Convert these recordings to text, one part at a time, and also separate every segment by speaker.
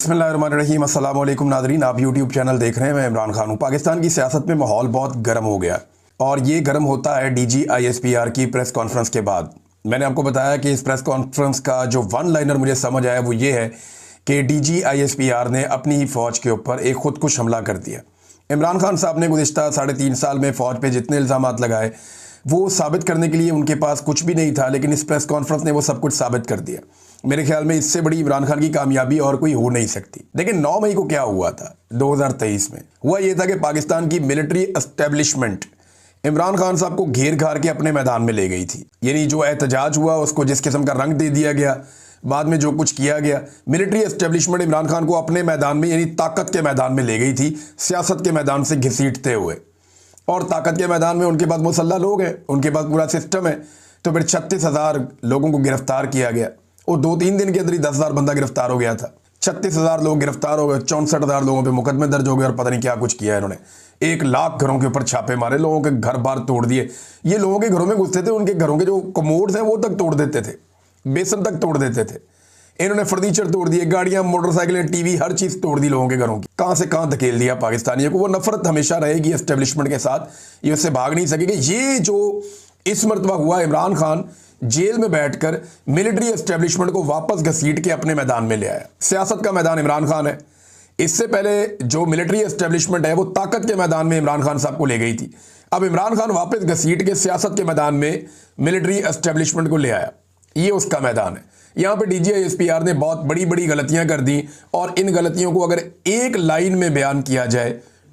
Speaker 1: बिस्मिल्लाहिर्रहमानिर्रहीम। अस्सलाम वालेकुम नाज़रीन, आप यूट्यूब चैनल देख रहे हैं। मैं इमरान खान हूँ। पाकिस्तान की सियासत में माहौल बहुत गर्म हो गया और ये गर्म होता है DGISPR की प्रेस कॉन्फ्रेंस के बाद। मैंने आपको बताया कि इस प्रेस कॉन्फ्रेंस का जो वन लाइनर मुझे समझ आया वो ये है कि DGISPR ने अपनी ही फ़ौज के ऊपर एक खुदकुश हमला कर दिया। इमरान खान साहब ने गुज़िश्ता 3.5 साल में फ़ौज पे जितने इल्ज़ामात लगाए वो साबित करने के लिए उनके पास कुछ भी नहीं था, लेकिन इस प्रेस कॉन्फ्रेंस ने वो सब कुछ साबित कर दिया। मेरे ख्याल में इससे बड़ी इमरान खान की कामयाबी और कोई हो नहीं सकती। लेकिन 9 मई को क्या हुआ था 2023 में? हुआ ये था कि पाकिस्तान की मिलिट्री एस्टेब्लिशमेंट इमरान खान साहब को घेर घार के अपने मैदान में ले गई थी। यानी जो एहतजाज हुआ उसको जिस किस्म का रंग दे दिया गया, बाद में जो कुछ किया गया, मिलिट्री एस्टेब्लिशमेंट इमरान खान को अपने मैदान में यानी ताकत के मैदान में ले गई थी, सियासत के मैदान से घसीटते हुए। और ताकत के मैदान में उनके पास मुसल्लह लोग हैं, उनके पास पूरा सिस्टम है। तो फिर 36,000 लोगों को गिरफ्तार किया गया और 2-3 दिन के अंदर ही 10,000 बंदा गिरफ्तार हो गया था। 36,000 लोग गिरफ्तार हो गए, 64,000 लोगों पे मुकदमे दर्ज हो गए और पता नहीं क्या कुछ किया इन्होंने। 1 लाख घरों के ऊपर छापे मारे, लोगों के घर बार तोड़ दिए। ये लोगों के घरों में घुसते थे, उनके घरों के जो कमोड्स हैं वो तक तोड़ देते थे, बेसन तक तोड़ देते थे। इन्होंने फर्नीचर तोड़ दिए, गाड़ियां, मोटरसाइकिलें, टीवी, हर चीज़ तोड़ दी लोगों के घरों की। कहां से कहां धकेल दिया पाकिस्तानियों को। वो नफरत हमेशा रहेगी एस्टेब्लिशमेंट के साथ, ये उससे भाग नहीं सकेगी। ये जो इस मरतबा हुआ, इमरान खान जेल में बैठकर मिलिट्री एस्टेब्लिशमेंट को वापस घसीट के अपने मैदान में ले आया। सियासत का मैदान इमरान खान है। इससे पहले जो मिलिट्री एस्टेब्लिशमेंट है वो ताकत के मैदान में इमरान खान साहब को ले गई थी। अब इमरान खान वापस घसीट के सियासत के मैदान में मिलिट्री एस्टेब्लिशमेंट को ले आया। ये उसका मैदान है। यहाँ पे DGISPR ने बहुत बड़ी बड़ी गलतियां कर दी और इन गलतियों को अगर एक लाइन में बयान किया जाए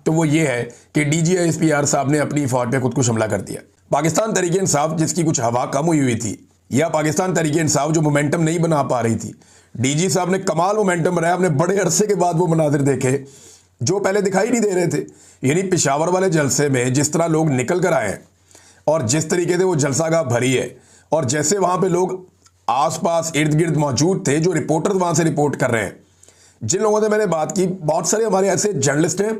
Speaker 1: तो वो ये है कि DGISPR साहब ने अपनी फौज पे खुदकुश हमला कर दिया। पाकिस्तान तहरीक इंसाफ जिसकी कुछ हवा कम हुई थी, या पाकिस्तान तहरीक इंसाफ जो मोमेंटम नहीं बना पा रही थी, DG साहब ने कमाल मोमेंटम बनाया। हमने बड़े अरसे के बाद वो मनाजिर देखे जो पहले दिखाई नहीं दे रहे थे। यानी पेशावर वाले जलसे में जिस तरह लोग निकल कर आए और जिस तरीके से वो जलसागाह भरी है और जैसे वहां पे लोग आसपास इर्द गिर्द मौजूद थे, जो रिपोर्टर वहां से रिपोर्ट कर रहे हैं, जिन लोगों से मैंने बात की, बहुत सारे हमारे ऐसे जर्नलिस्ट हैं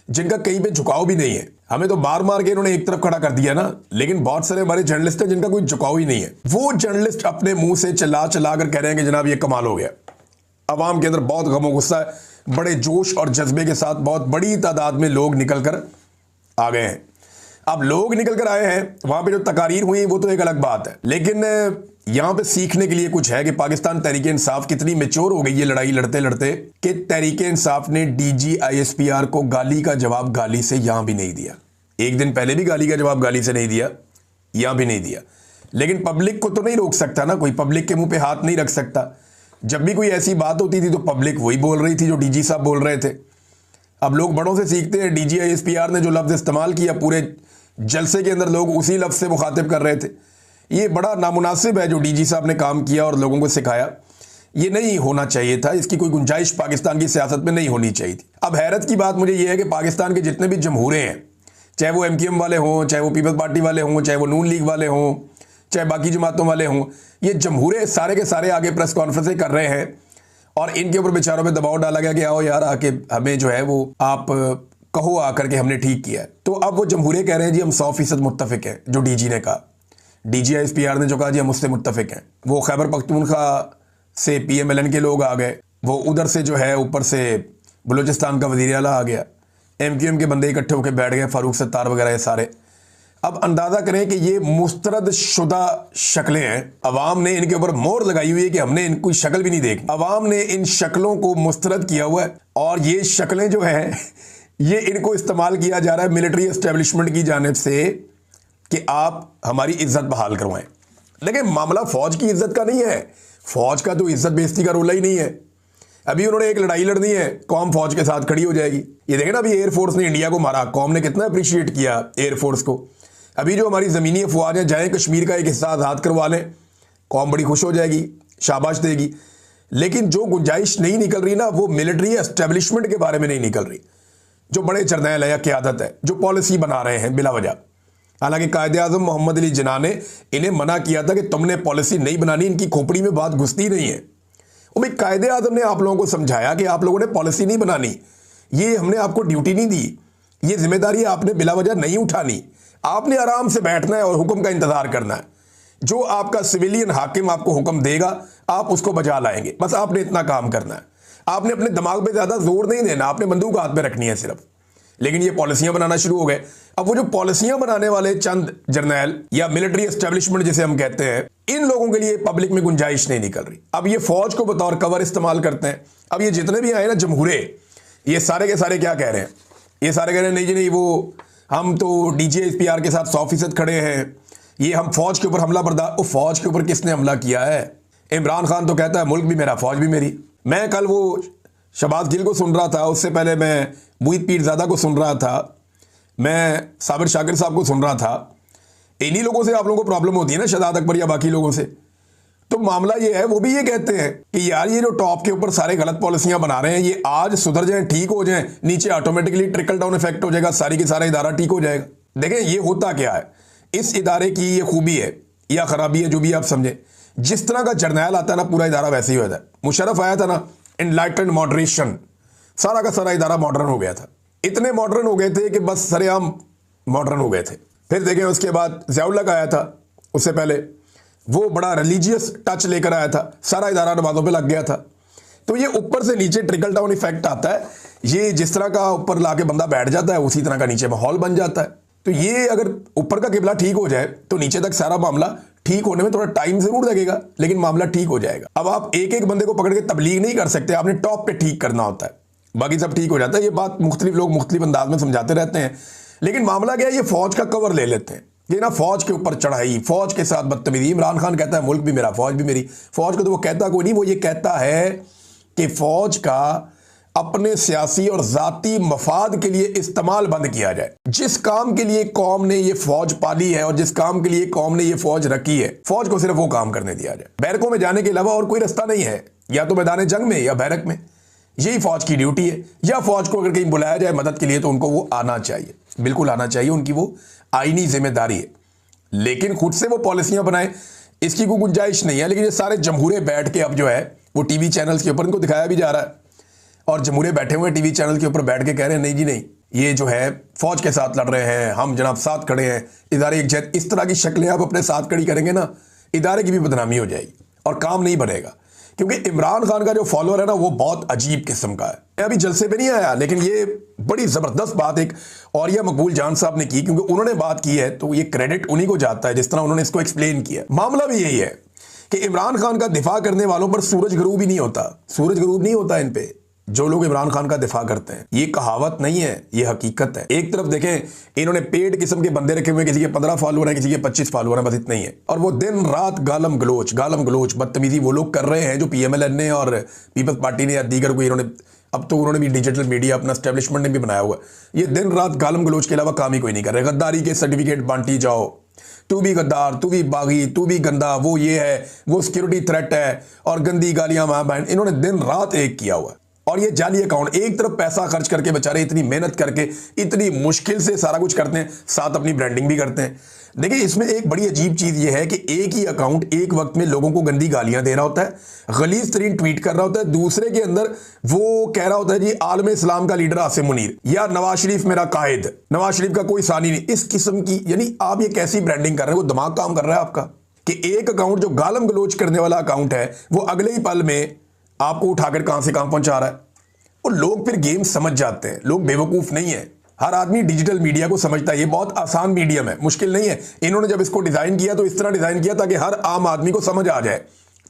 Speaker 1: जिनका कहीं पे झुकाव भी नहीं है। हमें तो मार मार के इन्होंने एक तरफ खड़ा कर दिया ना, लेकिन बहुत सारे हमारे जर्नलिस्ट हैं जिनका कोई झुकाव ही नहीं है। वो जर्नलिस्ट अपने मुंह से चिल्ला चिल्ला कर कह रहे हैं कि जनाब ये कमाल हो गया। अवाम के अंदर बहुत गम और गुस्सा है, बड़े जोश और जज्बे के साथ बहुत बड़ी तादाद में लोग निकल कर आ गए हैं। अब लोग निकल कर आए हैं, वहां पे जो तकारीर हुई वो तो एक अलग बात है, लेकिन यहां पे सीखने के लिए कुछ है कि पाकिस्तान तहरीक इंसाफ कितनी मेच्योर हो गई है लड़ाई लड़ते लड़ते, कि तहरीक इंसाफ ने DGISPR को गाली का जवाब गाली से यहां भी नहीं दिया। एक दिन पहले भी गाली का जवाब गाली से नहीं दिया, यहां भी नहीं दिया। लेकिन पब्लिक को तो नहीं रोक सकता ना कोई, पब्लिक के मुंह पे हाथ नहीं रख सकता। जब भी कोई ऐसी बात होती थी तो पब्लिक वही बोल रही थी जो DG साहब बोल रहे थे। अब लोग बड़ों से सीखते हैं। DGISPR ने जो लफ्ज इस्तेमाल किया पूरे जलसे के अंदर लोग उसी लफ्ज से मुखातिब कर रहे थे। ये बड़ा नामुनासिब है जो DG साहब ने काम किया और लोगों को सिखाया। ये नहीं होना चाहिए था, इसकी कोई गुंजाइश पाकिस्तान की सियासत में नहीं होनी चाहिए थी। अब हैरत की बात मुझे ये है कि पाकिस्तान के जितने भी जमहूरे हैं, चाहे वो MKM वाले हों, चाहे वो पीपल्स पार्टी वाले हों, चाहे वो नून लीग वाले हों, चाहे बाकी जमातों वाले हों, ये जमहूरे सारे के सारे आगे प्रेस कॉन्फ्रेंसें कर रहे हैं और इनके ऊपर बेचारों पे दबाव डाला गया कि आओ यार आके हमें जो है वो आप कहो आकर के हमने ठीक किया। तो अब वो जमहूरे कह रहे हैं जी हम 100% मुत्तफिक हैं जो DG ने कहा। DGISPR ने जो कहा जी हम उससे मुत्तफिक हैं। वो खैबर पख्तूनख्वा से PMLN के लोग आ गए, वो उधर से जो है ऊपर से बलूचिस्तान का वज़ीर आला आ गया, MQM के बंदे इकट्ठे होकर बैठ गए, फारूक सत्तार वगैरह ये सारे। अब अंदाज़ा करें कि ये मुस्तरद शुदा शक्लें हैं। अवाम ने इनके ऊपर मोहर लगाई हुई है कि हमने इनकी शक्ल भी नहीं देखी। अवाम ने इन शक्लों को मुस्तरद किया हुआ है और ये शक्लें जो है ये इनको इस्तेमाल किया जा रहा है मिलिट्री एस्टेब्लिशमेंट की जानिब से कि आप हमारी इज्जत बहाल करवाएं। लेकिन मामला फौज की इज्जत का नहीं है। फौज का तो इज्जत बेइज्जती का रोला ही नहीं है। अभी उन्होंने एक लड़ाई लड़नी है, कौम फौज के साथ खड़ी हो जाएगी। ये देखें ना, अभी एयरफोर्स ने इंडिया को मारा, कौम ने कितना अप्रिशिएट किया एयरफोर्स को। अभी जो हमारी ज़मीनी अफवाज जाएँ कश्मीर का एक हिस्सा आज़ाद करवा लें, कौम बड़ी खुश हो जाएगी, शाबाश देगी। लेकिन जो गुंजाइश नहीं निकल रही ना, वो मिलिट्री एस्टेब्लिशमेंट के बारे में नहीं निकल रही, जो बड़े जरनैल है या क़यादत है, जो पॉलिसी बना रहे हैं बिला वजह। हालांकि कायदे-ए-आज़म मोहम्मद अली जिन्ना ने इन्हें मना किया था कि तुमने पॉलिसी नहीं बनानी, इनकी खोपड़ी में बात घुसती नहीं है। और भाई कायदे-ए-आज़म ने आप लोगों को समझाया कि आप लोगों ने पॉलिसी नहीं बनानी, ये हमने आपको ड्यूटी नहीं दी, ये जिम्मेदारी आपने बिला वजह नहीं उठानी, आपने आराम से बैठना है और हुक्म का इंतजार करना है। जो आपका सिविलियन हाकिम आपको हुक्म देगा आप उसको बजा लाएंगे, बस आपने इतना काम करना है। आपने अपने दिमाग पे ज्यादा जोर नहीं देना, आपने बंदूक हाथ में रखनी है सिर्फ। लेकिन ये पॉलिसियां बनाना शुरू हो गए। अब वो जो पॉलिसियां बनाने वाले चंद जर्नैल या मिलिट्री एस्टेब्लिशमेंट जिसे हम कहते हैं, इन लोगों के लिए पब्लिक में गुंजाइश नहीं निकल रही। अब ये फौज को बतौर कवर इस्तेमाल करते हैं। अब ये जितने भी आए ना जमहूरे, ये सारे के सारे क्या कह रहे हैं? ये सारे कह रहे हैं नहीं जी नहीं, वो हम तो DGISPR के साथ 100% खड़े हैं, ये हम फौज के ऊपर हमला बर्दाश्त। वो फौज के ऊपर किसने हमला किया है? इमरान खान तो कहता है मुल्क भी मेरा, फौज भी मेरी। मैं कल वो शहबाज गिल को सुन रहा था, उससे पहले मैं मुईद पीरजादा को सुन रहा था, मैं साबिर शाकिर साहब को सुन रहा था। इन्हीं लोगों से आप लोगों को प्रॉब्लम होती है ना, शहजाद अकबर या बाकी लोगों से। तो मामला ये है, वो भी ये कहते हैं कि यार ये जो टॉप के ऊपर सारे गलत पॉलिसियां बना रहे हैं, ये आज सुधर जाएं, ठीक हो जाएं, नीचे ऑटोमेटिकली ट्रिकल डाउन इफेक्ट हो जाएगा, सारी की सारा इदारा ठीक हो जाएगा। देखें ये होता क्या है, इस इदारे की ये खूबी है या खराबी है, जो भी आप समझें। जिस तरह का जर्नैल आता है ना, पूरा इदारा वैसे ही होता है। मुशर्रफ आया था ना, एनलाइटेंड मॉडरेशन, सारा का सारा इदारा मॉडर्न हो गया था। इतने मॉडर्न हो गए थे कि बस सरेआम मॉडर्न हो गए थे। फिर देखें उसके बाद ज़ियाउल हक आया था, उससे पहले वो बड़ा रिलीजियस टच लेकर आया था, सारा इदारा नमाजों पे लग गया था। तो ये ऊपर से नीचे ट्रिकल डाउन इफेक्ट आता है। ये जिस तरह का ऊपर लाके बंदा बैठ जाता है, उसी तरह का नीचे माहौल बन जाता है। तो ये अगर ऊपर का किबला ठीक हो जाए तो नीचे तक सारा मामला ठीक होने में थोड़ा टाइम जरूर लगेगा, लेकिन मामला ठीक हो जाएगा। अब आप एक एक बंदे को पकड़ के तबलीग नहीं कर सकते, आपने टॉप पे ठीक करना होता है, बाकी सब ठीक हो जाता है। ये बात मुख्तलिफ लोग मुख्तलिफ अंदाज में समझाते रहते हैं, लेकिन मामला क्या है, ये फौज का कवर ले लेते हैं। ये ना फौज के ऊपर चढ़ाई, फौज के साथ बदतमीजी। इमरान खान कहता है मुल्क भी मेरा, फौज भी मेरी। फौज को तो वो कहता कोई नहीं, वो ये कहता है कि फौज का अपने सियासी और जाती मफाद के लिए इस्तेमाल बंद किया जाए। जिस काम के लिए कौम ने ये फौज पाली है और जिस काम के लिए कौम ने ये फौज रखी है, फौज को सिर्फ वो काम करने दिया जाए। बैरकों में जाने के अलावा और कोई रास्ता नहीं है, या तो मैदान जंग में या बैरक में। यही फौज की ड्यूटी है। या फौज को अगर कहीं बुलाया जाए मदद के लिए तो उनको वो आना चाहिए, बिल्कुल आना चाहिए, उनकी वो आईनी जिम्मेदारी है। लेकिन खुद से वो पॉलिसियां बनाए, इसकी कोई गुंजाइश नहीं है। लेकिन ये सारे जमहूरे बैठ के अब जो है वो टीवी चैनल्स के ऊपर इनको दिखाया भी जा रहा है, और जमहूरे बैठे हुए टीवी चैनल के ऊपर बैठ के कह रहे हैं नहीं जी नहीं, ये जो है फौज के साथ लड़ रहे हैं, हम जनाब साथ खड़े हैं, इदारे एक जैसे। इस तरह की शक्लें आप अपने साथ खड़ी करेंगे ना, इदारे की भी बदनामी हो जाएगी और काम नहीं बनेगा। क्योंकि इमरान खान का जो फॉलोअर है ना, वो बहुत अजीब किस्म का है। मैं अभी जलसे पे नहीं आया, लेकिन ये बड़ी जबरदस्त बात एक औरिया मकबूल जान साहब ने की, क्योंकि उन्होंने बात की है तो ये क्रेडिट उन्हीं को जाता है, जिस तरह उन्होंने इसको एक्सप्लेन किया। मामला भी यही है कि इमरान खान का दिफा करने वालों पर सूरज गरूब ही नहीं होता, सूरज गरूब नहीं होता इन पे, जो लोग इमरान खान का दिफा करते हैं। ये कहावत नहीं है, ये हकीकत है। एक तरफ देखें, इन्होंने पेड किस्म के बंदे रखे हुए, किसी के 15 फॉलोअर हैं, किसी के 25 फॉलोअर हैं, बस इतना ही है। और वो दिन रात गालम गलोच बदतमीजी वो लोग कर रहे हैं जो PMLN ने और पीपल्स पार्टी ने या दीगर को, इन्होंने अब तो उन्होंने भी डिजिटल मीडिया अपना एस्टेब्लिशमेंट ने भी बनाया हुआ है। ये दिन रात गालम गलोच के अलावा काम ही कोई नहीं कर रहे। गद्दारी के सर्टिफिकेट बांटी जाओ, तू भी गद्दार, तू भी बागी, तू भी गंदा, वो ये है, वो सिक्योरिटी थ्रेट है, और गंदी गालियां मां बहन, इन्होंने दिन रात एक किया हुआ है। और ये जाली अकाउंट, एक तरफ पैसा खर्च करके बेचारे इतनी मेहनत करके इतनी मुश्किल से सारा कुछ करते हैं, साथ अपनी ब्रांडिंग भी करते हैं। देखिए इसमें एक बड़ी अजीब चीज ये है कि एक ही अकाउंट एक वक्त में लोगों को गंदी गालियां दे रहा होता है, गलीज तरीन ट्वीट कर रहा होता है, दूसरे के अंदर वो कह रहा होता है जी आलम इस्लाम का लीडर आसिम मुनीर या नवाज शरीफ मेरा कायद, नवाज शरीफ का कोई सानी नहीं। इस किस्म की, यानी आप ये कैसी ब्रांडिंग कर रहे हो, दिमाग काम कर रहा है आपका? कि एक अकाउंट जो गालम गलोच करने वाला अकाउंट है, वो अगले ही पल में आपको उठाकर कहां से कहां पहुंचा रहा है। और लोग फिर गेम समझ जाते हैं, लोग बेवकूफ नहीं है। हर आदमी डिजिटल मीडिया को समझता है, ये बहुत आसान मीडियम है, मुश्किल नहीं है। इन्होंने जब इसको डिजाइन किया तो इस तरह डिजाइन किया ताकि हर आम आदमी को समझ आ जाए,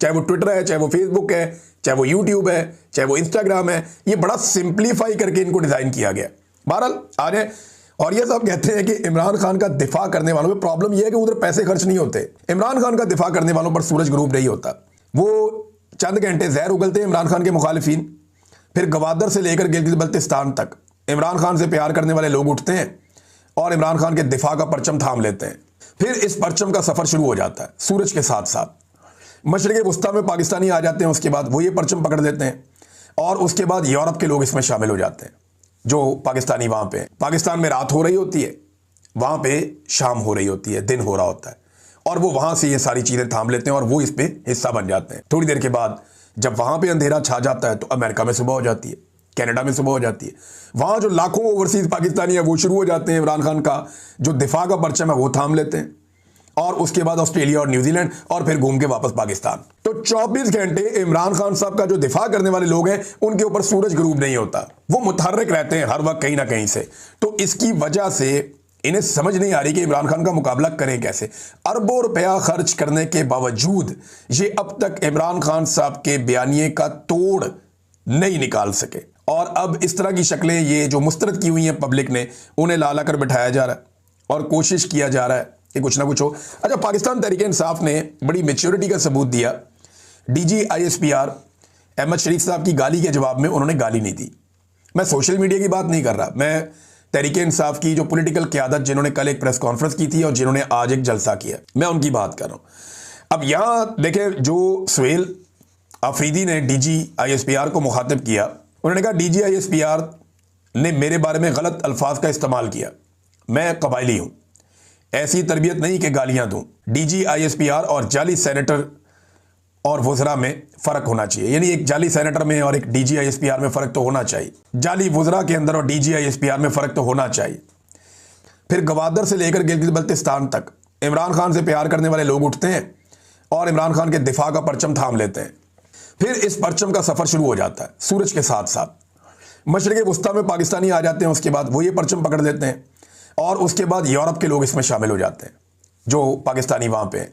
Speaker 1: चाहे वो ट्विटर है, चाहे वो फेसबुक है, चाहे वो यूट्यूब है, चाहे वो इंस्टाग्राम है। ये बड़ा सिंप्लीफाई करके इनको डिजाइन किया गया। बहरहाल आ जाए। और ये सब कहते हैं कि इमरान खान का दिफा करने वालों में प्रॉब्लम यह है कि उधर पैसे खर्च नहीं होते। इमरान खान का दिफा करने वालों पर सूरज गरूब नहीं होता। वो चंद घंटे जहर उगलते हैं इमरान खान के मुखालिफिन, फिर गवादर से लेकर गिलगित बल्तिस्तान तक इमरान खान से प्यार करने वाले लोग उठते हैं और इमरान खान के दिफा का परचम थाम लेते हैं। फिर इस परचम का सफर शुरू हो जाता है सूरज के साथ साथ। मशरिक़ वस्ता में पाकिस्तानी आ जाते हैं, उसके बाद वो ये परचम पकड़ देते हैं, और उसके बाद यूरोप के लोग इसमें शामिल हो जाते हैं जो पाकिस्तानी वहां पे। पाकिस्तान में रात हो रही होती है, वहां पे शाम हो रही होती है, दिन हो रहा होता है, और वो वहां से ये सारी चीजें थाम लेते हैं और वो इस पे हिस्सा बन जाते हैं। थोड़ी देर के बाद जब वहां पे अंधेरा छा जाता है तो अमेरिका में सुबह हो जाती है, कनाडा में सुबह हो जाती है। वहां जो लाखों ओवरसीज पाकिस्तानी है वो शुरू हो जाते हैं इमरान खान का जो दिफा का परचम है वो थाम लेते हैं। और उसके बाद ऑस्ट्रेलिया और न्यूजीलैंड और फिर घूम के वापस पाकिस्तान। तो 24 घंटे इमरान खान साहब का जो दिफा करने वाले लोग हैं उनके ऊपर सूरज ग्रूब नहीं होता, वो मुतहर्रिक रहते हैं हर वक्त कहीं ना कहीं से। तो इसकी वजह से इन्हें समझ नहीं आ रही कि इमरान खान का मुकाबला करें कैसे। अरबों रुपया खर्च करने के बावजूद ये अब तक इमरान खान साहब के बयानिए का तोड़ नहीं निकाल सके। और अब इस तरह की शक्लें ये जो मुस्तरद की हुई हैं पब्लिक ने, उन्हें ला ला कर बिठाया जा रहा है और कोशिश किया जा रहा है कि कुछ ना कुछ हो। अच्छा, पाकिस्तान तहरीक इंसाफ ने बड़ी मैच्योरिटी का सबूत दिया। डीजी ISPR अहमद शरीफ साहब की गाली के जवाब में उन्होंने गाली नहीं दी। मैं सोशल मीडिया की बात नहीं कर रहा, मैं तहरीक इंसाफ की जो पॉलिटिकल क़यादत जिन्होंने कल एक प्रेस कॉन्फ्रेंस की थी और जिन्होंने आज एक जलसा किया, मैं उनकी बात कर रहा हूं। अब यहां देखें, जो सुहेल आफरीदी ने डीजी ISPR को मुखातिब किया, उन्होंने कहा डीजी ISPR ने मेरे बारे में गलत अल्फाज का इस्तेमाल किया, मैं कबायली हूं, ऐसी तरबियत नहीं कि गालियां दूं। डीजी ISPR और जाली सेनेटर और वज़रा में फ़र्क होना चाहिए, यानी एक जाली सेनेटर में और एक डीजी ISPR में फ़र्क तो होना चाहिए। जाली वज़रा के अंदर और डीजी ISPR में फ़र्क तो होना चाहिए। फिर गवादर से लेकर गिलगित बल्तिस्तान तक इमरान खान से प्यार करने वाले लोग उठते हैं और इमरान खान के दिफा का परचम थाम लेते हैं। फिर इस परचम का सफ़र शुरू हो जाता है सूरज के साथ साथ। मशरिक़ वस्ता में पाकिस्तानी आ जाते हैं, उसके बाद वो ये परचम पकड़ लेते हैं और उसके बाद यूरोप के लोग इसमें शामिल हो जाते हैं जो पाकिस्तानी वहाँ पे हैं।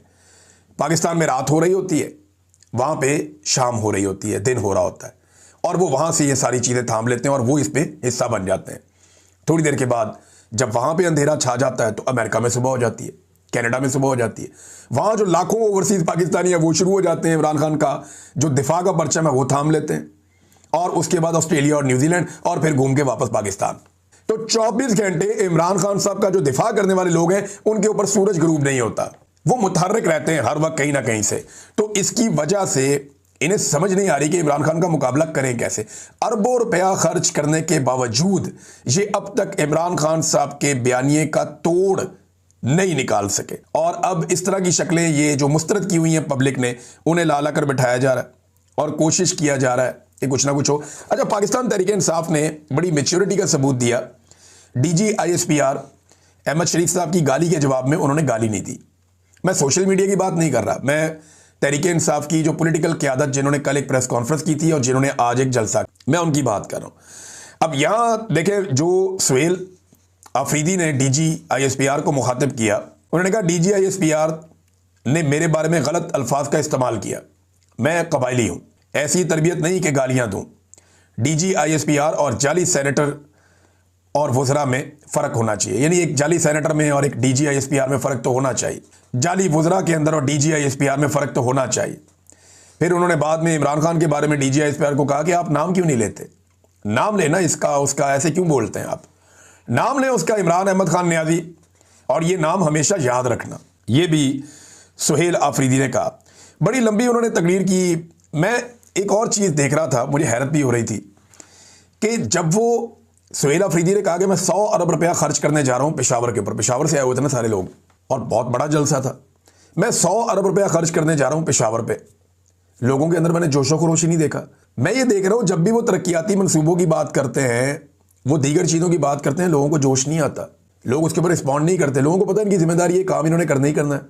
Speaker 1: पाकिस्तान में रात हो रही होती है, वहाँ पे शाम हो रही होती है, दिन हो रहा होता है, और वो वहाँ से ये सारी चीज़ें थाम लेते हैं और वो इस पे हिस्सा बन जाते हैं। थोड़ी देर के बाद जब वहाँ पे अंधेरा छा जाता है तो अमेरिका में सुबह हो जाती है, कनाडा में सुबह हो जाती है। वहाँ जो लाखों ओवरसीज़ पाकिस्तानी है वो शुरू हो जाते हैं, इमरान खान का जो दिफा का परचम है वो थाम लेते हैं, और उसके बाद ऑस्ट्रेलिया और न्यूजीलैंड और फिर घूम के वापस पाकिस्तान। तो 24 घंटे इमरान खान साहब का जो दिफा करने वाले लोग हैं उनके ऊपर सूरज ग्रूब नहीं होता, वो मुतहर्रिक रहते हैं हर वक्त कहीं ना कहीं से। तो इसकी वजह से इन्हें समझ नहीं आ रही कि इमरान खान का मुकाबला करें कैसे। अरबों रुपया खर्च करने के बावजूद ये अब तक इमरान खान साहब के बयानिए का तोड़ नहीं निकाल सके। और अब इस तरह की शक्लें ये जो मुस्तरद की हुई हैं पब्लिक ने, उन्हें ला ला कर बिठाया जा रहा है और कोशिश किया जा रहा है कि कुछ ना कुछ हो। अच्छा, पाकिस्तान तहरीक इंसाफ ने बड़ी मैच्योरिटी का सबूत दिया। डीजी ISPR अहमद शरीफ साहब की गाली के जवाब में उन्होंने गाली नहीं दी। मैं सोशल मीडिया की बात नहीं कर रहा, मैं तहरीक इंसाफ की जो पॉलिटिकल क़यादत जिन्होंने कल एक प्रेस कॉन्फ्रेंस की थी और जिन्होंने आज एक जलसा, मैं उनकी बात कर रहा हूं। अब यहां देखें, जो सुहेल आफरीदी ने डीजी ISPR को मुखातिब किया, उन्होंने कहा डीजी ISPR ने मेरे बारे में गलत अल्फाज का इस्तेमाल किया, मैं कबायली हूं, ऐसी तरबियत नहीं कि गालियां दूं। डीजी ISPR और जाली सेनेटर और वज़रा में फ़र्क होना चाहिए, यानी एक जाली सेनेटर में और एक डीजी ISPR में फ़र्क तो होना चाहिए। जाली वज़रा के अंदर और डीजी ISPR में फ़र्क तो होना चाहिए। फिर उन्होंने बाद में इमरान खान के बारे में डीजी ISPR को कहा कि आप नाम क्यों नहीं लेते, नाम लेना इसका उसका, ऐसे क्यों बोलते हैं आप, नाम लें उसका, इमरान अहमद खान न्याजी, और ये नाम हमेशा याद रखना। ये भी सुहेल आफरीदी ने कहा। बड़ी लंबी उन्होंने तकरीर की। मैं एक और चीज़ देख रहा था, मुझे हैरत भी हो रही थी कि जब वो सुहेल आफरीदी ने कहा कि मैं 100 अरब रुपया खर्च करने जा रहा हूं पेशावर के ऊपर, पेशावर से आए हुए थे ना सारे लोग और बहुत बड़ा जलसा था, मैं 100 अरब रुपया खर्च करने जा रहा हूं पेशावर पे, लोगों के अंदर मैंने जोशो खरोशी नहीं देखा। मैं ये देख रहा हूं जब भी वो तरक्याती मनसूबों की बात करते हैं, वो दीगर चीज़ों की बात करते हैं, लोगों को जोश नहीं आता, लोग उसके ऊपर रिस्पॉन्ड नहीं करते। लोगों को पता है इनकी जिम्मेदारी ये काम इन्होंने करना ही करना है,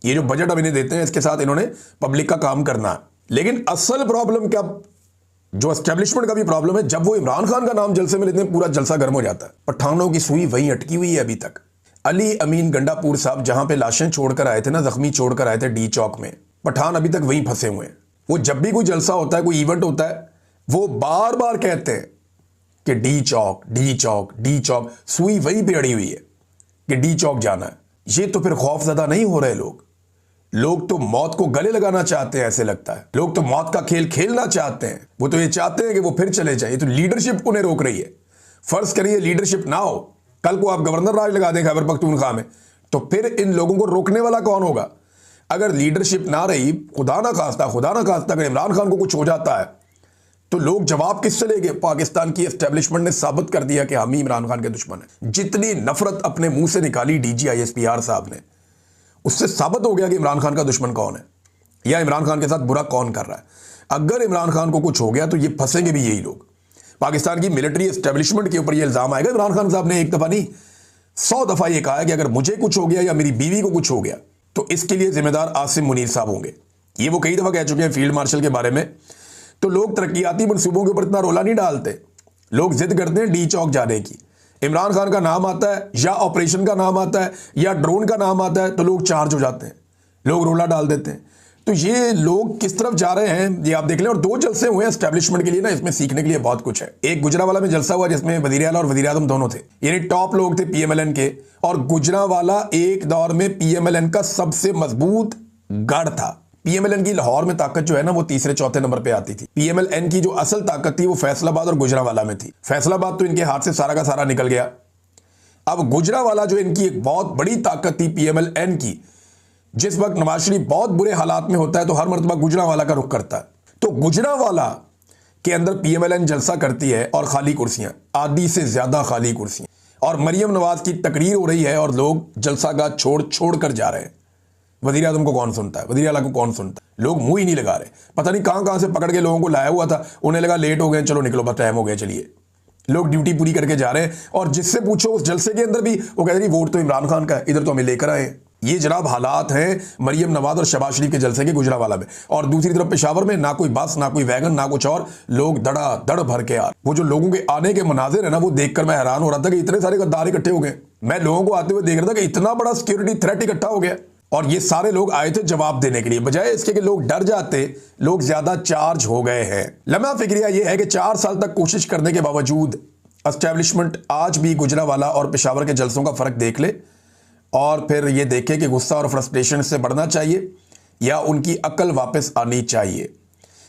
Speaker 1: ये जो बजट अब इन्हें देते हैं इसके साथ इन्होंने पब्लिक का काम करना है। लेकिन असल प्रॉब्लम क्या, जो एस्टेब्लिशमेंट का भी प्रॉब्लम है, जब वो इमरान खान का नाम जलसे में लेते हैं पूरा जलसा गर्म हो जाता है। पठानों की सुई वहीं अटकी हुई है अभी तक। अली अमीन गंडापुर साहब जहां पे लाशें छोड़कर आए थे ना, जख्मी छोड़कर आए थे डी चौक में, पठान अभी तक वहीं फंसे हुए हैं। वो जब भी कोई जलसा होता है, कोई इवेंट होता है, वो बार बार कहते हैं कि डी चौक डी चौक डी चौक, सुई वहीं पे अड़ी हुई है कि डी चौक जाना है। ये तो फिर खौफजदा नहीं हो रहे लोग तो मौत को गले लगाना चाहते हैं, ऐसे लगता है। लोग तो मौत का खेल खेलना चाहते हैं, वो तो ये चाहते हैं कि वो फिर चले जाए। तो लीडरशिप उन्हें रोक रही है। फर्ज करिए लीडरशिप ना हो, कल को आप गवर्नर राज लगा दें खैबर पख्तूनख्वा में, तो फिर इन लोगों को रोकने वाला कौन होगा? अगर लीडरशिप ना रही, खुदा ना खास्ता अगर इमरान खान को कुछ हो जाता है तो लोग जवाब किससे लेंगे? पाकिस्तान की एस्टेब्लिशमेंट ने साबित कर दिया कि हम ही इमरान खान के दुश्मन हैं। जितनी नफरत अपने मुंह से निकाली डीजी ISPR साहब ने, उससे साबित हो गया कि इमरान खान का दुश्मन कौन है या इमरान खान के साथ बुरा कौन कर रहा है। अगर इमरान खान को कुछ हो गया तो ये फंसेंगे भी यही लोग। पाकिस्तान की मिलिट्री एस्टेब्लिशमेंट के ऊपर ये इल्जाम आएगा। इमरान खान साहब ने एक दफा नहीं 100 दफा ये कहा है कि अगर मुझे कुछ हो गया या मेरी बीवी को कुछ हो गया तो इसके लिए जिम्मेदार आसिम मुनीर साहब होंगे। ये वो कई दफा कह चुके हैं फील्ड मार्शल के बारे में। तो लोग तरक्याती मनसूबों के ऊपर इतना रोला नहीं डालते, लोग जिद करते हैं डी चौक जाने की। इमरान खान का नाम आता है या ऑपरेशन का नाम आता है या ड्रोन का नाम आता है तो लोग चार्ज हो जाते हैं, लोग रोला डाल देते हैं। तो ये लोग किस तरफ जा रहे हैं ये आप देख लें। और 2 जलसे हुए हैं एस्टेब्लिशमेंट के लिए ना, इसमें सीखने के लिए बहुत कुछ है। एक गुजरावाला में जलसा हुआ जिसमें वजीर आला और वजीर आजम दोनों थे, यानी टॉप लोग थे पीएमएलएन के। और गुजरावाला एक दौर में पीएमएलएन का सबसे मजबूत गढ़ था। पीएमएलएन की लाहौर में ताकत जो है ना वो तीसरे चौथे नंबर पे आती थी। पीएमएलएन की जो असल ताकत थी वो फैसलाबाद और गुजरावाला में थी। फैसलाबाद तो इनके हाथ से सारा का सारा निकल गया। अब गुजरावाला जो इनकी एक बहुत बड़ी ताकत थी पीएमएलएन की, जिस वक्त नवाज शरीफ बहुत बुरे हालात में होता है तो हर मर्तबा गुजरावाला का रुख करता है। तो गुजरावाला के अंदर पीएमएलएन जलसा करती है और खाली कुर्सियां, आधी से ज्यादा खाली कुर्सियां, और मरियम नवाज की तकरीर हो रही है और लोग जलसा का छोड़ कर जा रहे हैं। वजीर आजम को कौन सुनता है, वजीर आला को कौन सुनता है? लोग मुंह ही नहीं लगा रहे। पता नहीं कहां से पकड़ के लोगों को लाया हुआ था, उन्हें लगा लेट हो गए, चलो निकलो बस टाइम हो गया चलिए। लोग ड्यूटी पूरी करके जा रहे हैं और जिससे पूछो उस जलसे के अंदर भी वो कहते हैं वोट तो इमरान खान का है, इधर तो हमें लेकर आए। ये जनाब हालात हैं मरियम नवाज और शहबाज शरीफ के जलसे के गुजरावाला में। और दूसरी तरफ पेशावर में ना कोई बस, ना कोई वैगन, ना कुछ और, लोग धड़ भर के आ। वो जो लोगों के आने के मनाजिर है ना वो देखकर मैं हैरान हो रहा था कि इतने सारे गद्दार इकट्ठे हो गए। मैं लोगों को आते हुए देख रहा था कि इतना बड़ा सिक्योरिटी थ्रेट इकट्ठा हो गया और ये सारे लोग आए थे जवाब देने के लिए, बजाय इसके कि लोग डर जाते, लोग ज्यादा चार्ज हो गए हैं। लम्हा फिक्रिया यह है कि 4 साल तक कोशिश करने के बावजूद एस्टेब्लिशमेंट आज भी गुजरावाला और पेशावर के जलसों का फर्क देख ले और फिर ये देखे कि गुस्सा और फ्रस्ट्रेशन से बढ़ना चाहिए या उनकी अकल वापस आनी चाहिए।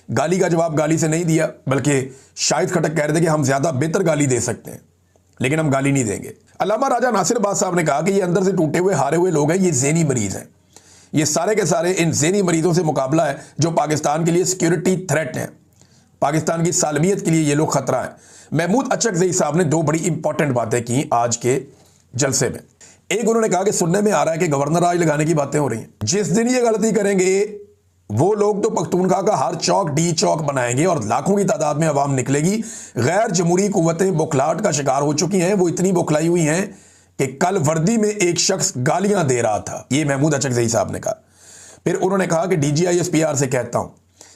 Speaker 1: गाली का जवाब गाली से नहीं दिया, बल्कि शाहिद खटक कह रहे थे कि हम ज्यादा बेहतर गाली दे सकते हैं लेकिन हम गाली नहीं देंगे। अल्लामा राजा नासिर अब्बास साहब ने कहा कि ये अंदर से टूटे हुए हारे हुए लोग हैं, ये ज़हनी मरीज हैं। ये सारे के सारे इन ज़हनी मरीजों से मुकाबला है जो पाकिस्तान के लिए सिक्योरिटी थ्रेट हैं, पाकिस्तान की सालमियत के लिए ये लोग खतरा हैं। महमूद अचकज़ई साहब ने 2 बड़ी इंपॉर्टेंट बातें की आज के जलसे में। एक, उन्होंने कहा कि सुनने में आ रहा है कि गवर्नर राज लगाने की बातें हो रही हैं। जिस दिन ये गलती करेंगे वो लोग तो पख्तूनख्वा का हर चौक डी चौक बनाएंगे और लाखों की तादाद में अवाम निकलेगी। गैर जमहूरी कुव्वतें बुखलाहट का शिकार हो चुकी हैं, वो इतनी बुखलाई हुई हैं कि कल वर्दी में एक शख्स गालियां दे रहा था। ये महमूद अचकज़ई साहब ने कहा। फिर उन्होंने कहा कि DGISPR से कहता हूं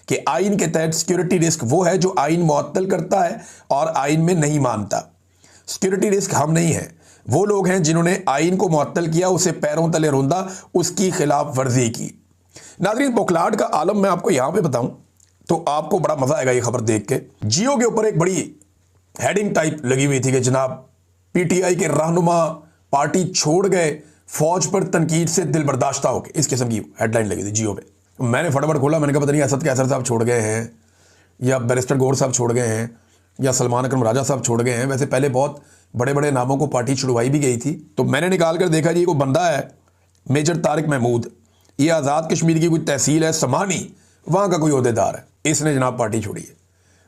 Speaker 1: कि आइन के तहत सिक्योरिटी रिस्क वो है जो आइन मुअत्तल करता है और आइन में नहीं मानता। सिक्योरिटी रिस्क हम नहीं है, वो लोग हैं जिन्होंने आइन को मुअत्तल किया, उसे पैरों तले रौंदा, उसकी खिलाफ वर्जी की। नाज़रीन, बुखलाहट का आलम मैं आपको यहां पे बताऊं तो आपको बड़ा मजा आएगा ये खबर देख के। जियो के ऊपर एक बड़ी हेडिंग टाइप लगी हुई थी कि जनाब PTI के रहनुमा पार्टी छोड़ गए, फौज पर तनकीद से दिल बर्दाश्ता हो गए, इस किस्म की हेडलाइन लगी थी जियो पे। मैंने फटाफट खोला, मैंने कहा पता नहीं असद कैसर साहब छोड़ गए हैं या बैरिस्टर गौर साहब छोड़ गए हैं या सलमान अकरम राजा साहब छोड़ गए हैं। वैसे पहले बहुत बड़े बड़े नामों को पार्टी छुड़वाई भी गई थी। तो मैंने निकाल कर देखा जी, को बंदा है मेजर तारिक महमूद, ये आज़ाद कश्मीर की कोई तहसील है समानी, वहाँ का कोई ओहदेदार है, इसने जनाब पार्टी छोड़ी है।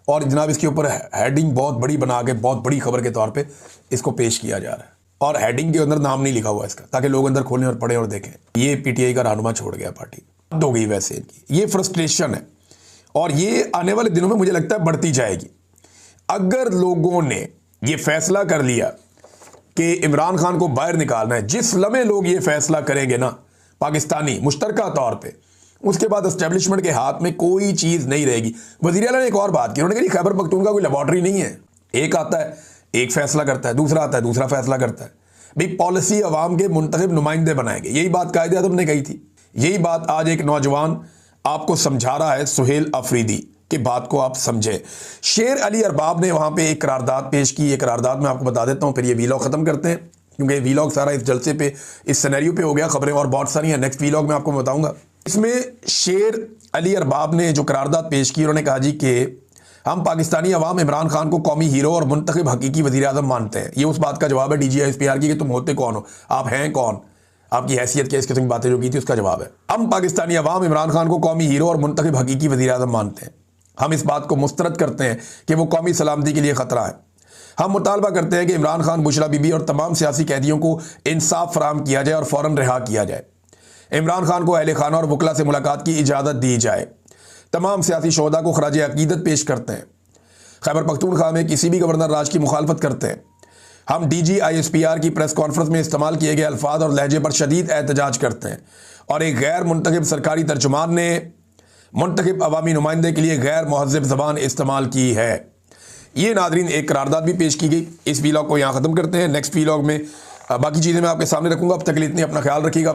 Speaker 1: और जनाब इसके ऊपर हेडिंग बहुत बड़ी बना के बहुत बड़ी खबर के तौर पे इसको पेश किया जा रहा है और हेडिंग के अंदर नाम नहीं लिखा हुआ इसका, ताकि लोग अंदर खोलें और पढ़ें और देखें ये PTI का रहनुमा छोड़ गया पार्टी। हद हो गई वैसे इनकी, ये फ्रस्ट्रेशन है और ये आने वाले दिनों में मुझे लगता है बढ़ती जाएगी। अगर लोगों ने ये फैसला कर लिया कि इमरान खान को बाहर निकालना है, जिस लम्हे लोग ये फैसला करेंगे ना पाकिस्तानी मुश्तरका तौर पे, उसके बाद एस्टेब्लिशमेंट के हाथ में कोई चीज नहीं रहेगी। वज़ीर आला ने एक और बात की, उन्होंने कहा खैबर पख्तूनख्वा कोई लेबॉर्ट्री नहीं है, एक आता है एक फैसला करता है, दूसरा आता है दूसरा फैसला करता है। भाई पॉलिसी अवाम के मुंतखब नुमाइंदे बनाएंगे, यही बात कायदे आज़म ने कही थी। यही बात आज एक नौजवान आपको समझा रहा है, सुहेल अफरीदी की बात को आप समझे। शेर अली अरबाब ने वहां पे एक करारदाद पेश की। ये करारदाद मैं आपको बता देता हूं, फिर ये वीलॉग खत्म करते हैं क्योंकि वीलॉग सारा इस जलसे पे, इस सिनेरियो पे हो गया। खबरें और बहुत सारी हैं, नेक्स्ट वीलॉग में आपको बताऊंगा। इसमें शेर अली अरबाब ने जो करारदाद पेश की, उन्होंने कहा जी कि हम पाकिस्तानी अवाम इमरान खान को कौमी हीरो और मुंतखब हकीकी वज़ीर आज़म मानते हैं। ये उस बात का जवाब है DGISPR की कि तुम होते कौन हो, आप हैं कौन, आपकी हैसियत क्या, इस किस्म की बातें जो की थी उसका जवाब है हम पाकिस्तानी अवाम इमरान खान को कौमी हीरो और मुंतखब हकीकी वज़ीर आज़म मानते हैं। हम इस बात को मुस्तरद करते हैं कि वो कौमी सलामती के लिए खतरा है। हम मुतालबा करते हैं कि इमरान खान, बुशरा बीबी और तमाम सियासी कैदियों को इंसाफ फराम किया जाए और फौरन रिहा किया जाए। इमरान खान को अहले खाना और वकला से मुलाकात की इजाज़त दी जाए। तमाम सियासी शोहदा को खराज अकीदत पेश करते हैं। खैबर पख्तूनख्वा में किसी भी गवर्नर राज की मुखालफत करते हैं। हम DGISPR की प्रेस कॉन्फ्रेंस में इस्तेमाल किए गए अल्फाज और लहजे पर शदीद एहतजाज करते हैं और एक गैर मुंतखब सरकारी तर्जुमान ने मुंतखब अवामी नुमाइंदे के लिए गैर महज़ब ज़बान इस्तेमाल की है। ये नादरीन एक करारदाद भी पेश की गई। इस वीलॉग को यहाँ ख़त्म करते हैं। नेक्स्ट वीलॉग में बाकी चीज़ें मैं आपके सामने रखूँगा। अब तक के लिए इतनी अपना ख्याल रखिएगा।